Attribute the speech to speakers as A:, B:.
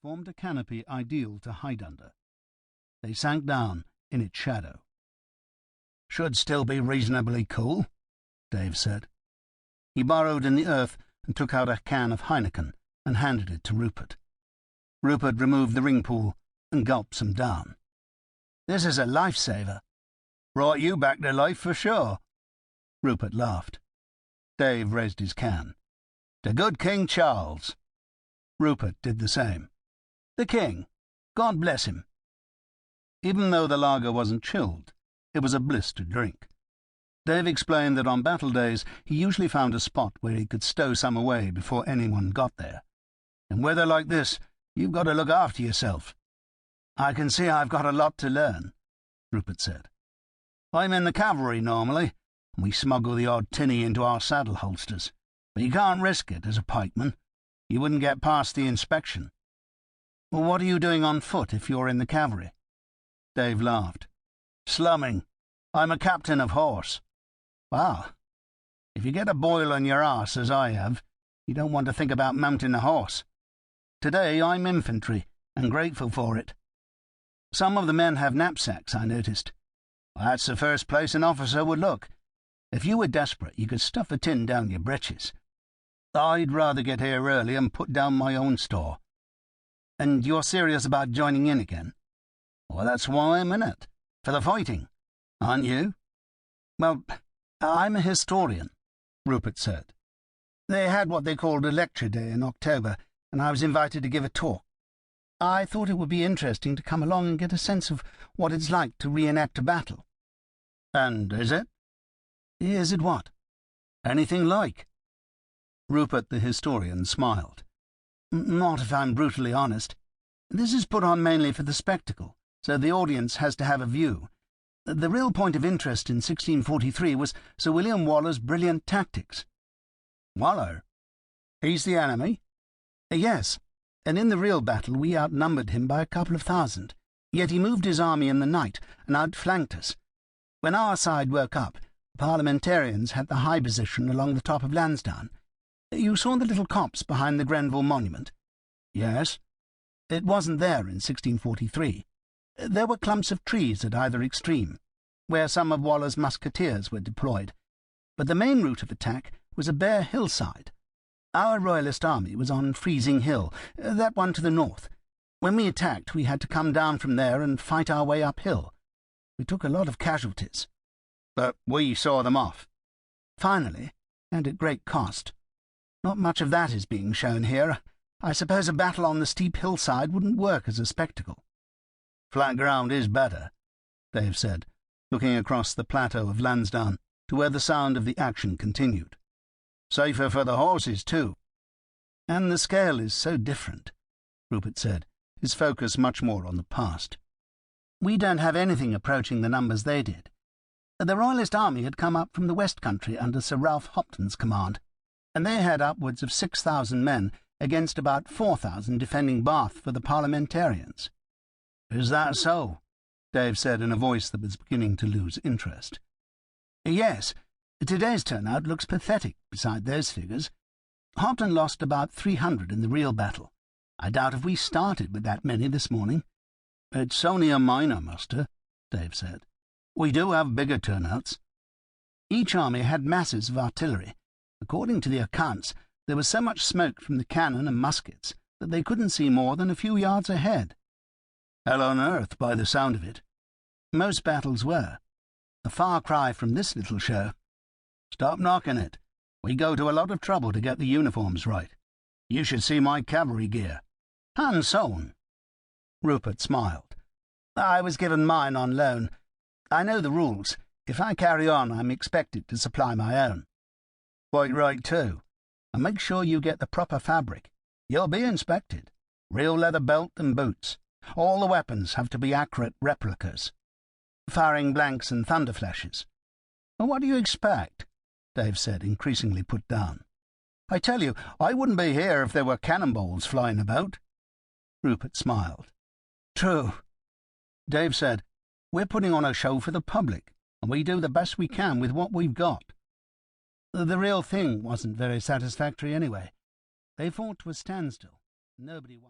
A: formed a canopy ideal to hide under. They sank down in its shadow. "Should still be reasonably cool," Dave said. He burrowed in the earth and took out a can of Heineken and handed it to Rupert. Rupert removed the ring pool and gulped some down. "This is a lifesaver." "Brought you back to life for sure." Rupert laughed. Dave raised his can. "To good King Charles." Rupert did the same. "The King. God bless him." Even though the lager wasn't chilled, it was a bliss to drink. Dave explained that on battle days he usually found a spot where he could stow some away before anyone got there. "In weather like this, you've got to look after yourself." "I can see I've got a lot to learn," Rupert said. "I'm in the cavalry normally, and we smuggle the odd tinny into our saddle holsters. But you can't risk it as a pikeman. You wouldn't get past the inspection." "Well, what are you doing on foot if you're in the cavalry?" Dave laughed. "Slumming. I'm a captain of horse." "Well, if you get a boil on your arse, as I have, you don't want to think about mounting a horse. Today I'm infantry, and grateful for it. Some of the men have knapsacks, I noticed. Well, that's the first place an officer would look. If you were desperate, you could stuff a tin down your breeches. I'd rather get here early and put down my own store." "And you're serious about joining in again?" "Well, that's why I'm in it. For the fighting. Aren't you?" "Well, I'm a historian," Rupert said. "They had what they called a lecture day in October, and I was invited to give a talk. I thought it would be interesting to come along and get a sense of what it's like to reenact a battle." "And is it?" "Is it what?" "Anything like?" Rupert the historian smiled. "Not if I'm brutally honest. This is put on mainly for the spectacle, so the audience has to have a view. The real point of interest in 1643 was Sir William Waller's brilliant tactics." "Waller? He's the enemy?" "Yes, and in the real battle we outnumbered him by a couple of thousand, yet he moved his army in the night and outflanked us. When our side woke up, the parliamentarians had the high position along the top of Lansdown. You saw the little copse behind the Grenville monument?" "Yes." "It wasn't there in 1643. There were clumps of trees at either extreme, where some of Waller's musketeers were deployed. But the main route of attack was a bare hillside. Our royalist army was on Freezing Hill, that one to the north. When we attacked, we had to come down from there and fight our way uphill. We took a lot of casualties." "But we saw them off." "Finally, and at great cost. Not much of that is being shown here. I suppose a battle on the steep hillside wouldn't work as a spectacle." "Flat ground is better," Dave said, looking across the plateau of Lansdown to where the sound of the action continued. "Safer for the horses, too." "And the scale is so different," Rupert said, his focus much more on the past. "We don't have anything approaching the numbers they did. The Royalist army had come up from the West Country under Sir Ralph Hopton's command, and they had upwards of 6,000 men against about 4,000 defending Bath for the parliamentarians." "Is that so?" Dave said in a voice that was beginning to lose interest. "Yes. Today's turnout looks pathetic beside those figures. Hopton lost about 300 in the real battle. I doubt if we started with that many this morning." "It's only a minor muster," Dave said. "We do have bigger turnouts." Each army had masses of artillery. According to the accounts, there was so much smoke from the cannon and muskets that they couldn't see more than a few yards ahead. "Hell on earth, by the sound of it." "Most battles were. A far cry from this little show." "Stop knocking it. We go to a lot of trouble to get the uniforms right. You should see my cavalry gear. Hand sewn." Rupert smiled. "I was given mine on loan. I know the rules. If I carry on, I'm expected to supply my own." "Quite right, too. And make sure you get the proper fabric. You'll be inspected. Real leather belt and boots. All the weapons have to be accurate replicas." "Firing blanks and thunder flashes." "Well, what do you expect?" Dave said, increasingly put down. "I tell you, I wouldn't be here if there were cannonballs flying about." Rupert smiled. "True." Dave said, "We're putting on a show for the public, and we do the best we can with what we've got." The real thing wasn't very satisfactory anyway. They fought to a standstill. Nobody won.